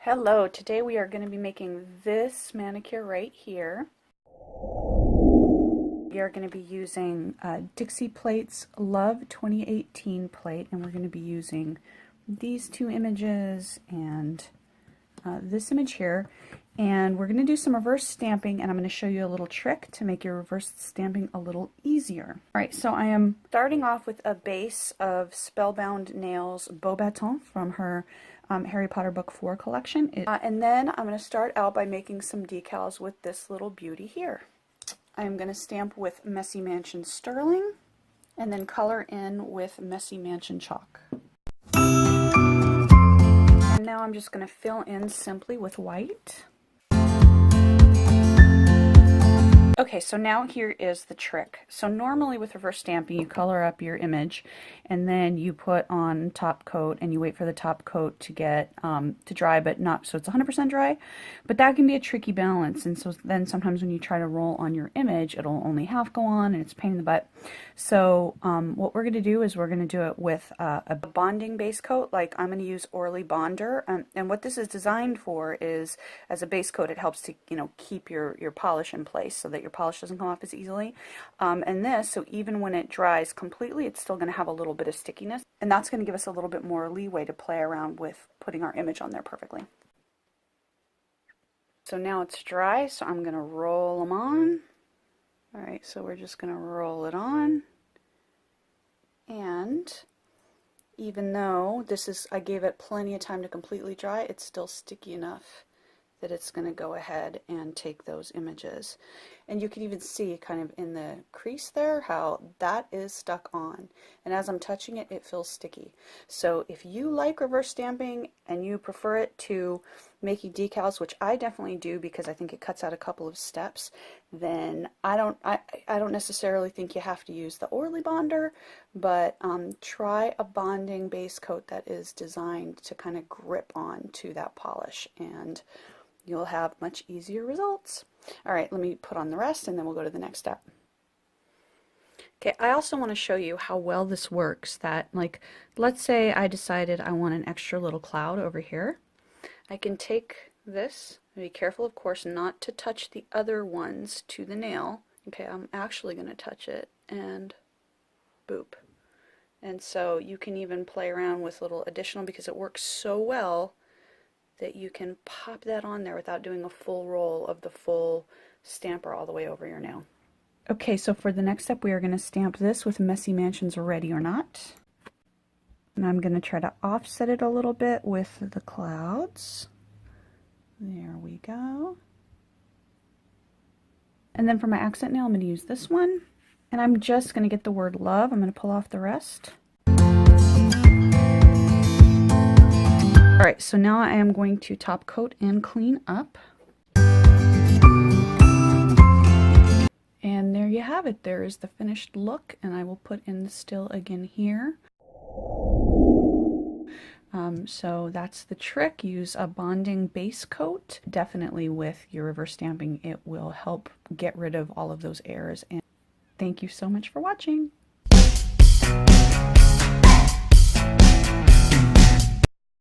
Hello, today we are going to be making this manicure right here. We are going to be using Dixie Plate's Love 2018 plate, and we're going to be using these two images and this image here. And we're going to do some reverse stamping, and I'm going to show you a little trick to make your reverse stamping a little easier. Alright, so I am starting off with a base of Spellbound Nails Beau Baton from her Harry Potter Book 4 collection. And then I'm going to start out by making some decals with this little beauty here. I'm going to stamp with Messy Mansion Sterling and then color in with Messy Mansion Chalk. And now I'm just going to fill in simply with white. Okay, so now here is the trick. So normally with reverse stamping, you color up your image and then you put on top coat and you wait for the top coat to get to dry, but not so it's 100% dry. But that can be a tricky balance, and so then sometimes when you try to roll on your image, it'll only half go on and it's a pain in the butt. So what we're going to do is we're going to do it with a bonding base coat. Like I'm going to use Orly Bonder, and what this is designed for is as a base coat, it helps to keep your polish in place so that your polish doesn't come off as easily. And this, so even when it dries completely, it's still going to have a little bit of stickiness, and that's going to give us a little bit more leeway to play around with putting our image on there perfectly. So now it's dry, so I'm going to roll them on. Alright, so we're just going to roll it on, and even though I gave it plenty of time to completely dry, it's still sticky enough that it's going to go ahead and take those images. And you can even see kind of in the crease there how that is stuck on, and as I'm touching it, it feels sticky. So if you like reverse stamping and you prefer it to making decals, which I definitely do because I think it cuts out a couple of steps, then I don't necessarily think you have to use the Orly Bonder, but try a bonding base coat that is designed to kind of grip on to that polish, and you'll have much easier results. Alright, let me put on the rest and then we'll go to the next step. Okay, I also want to show you how well this works. That, like, let's say I decided I want an extra little cloud over here. I can take this, be careful of course not to touch the other ones to the nail. Okay, I'm actually going to touch it, and boop. And so you can even play around with little additional, because it works so well that you can pop that on there without doing a full roll of the full stamper all the way over your nail. Okay, so for the next step we are going to stamp this with Messy Mansion's Ready or Not. And I'm going to try to offset it a little bit with the clouds. There we go. And then for my accent nail, I'm going to use this one. And I'm just going to get the word love. I'm going to pull off the rest. Alright, so now I am going to top coat and clean up. And there you have it. There is the finished look, and I will put in the still again here. So that's the trick. Use a bonding base coat. Definitely with your reverse stamping, it will help get rid of all of those errors. And thank you so much for watching.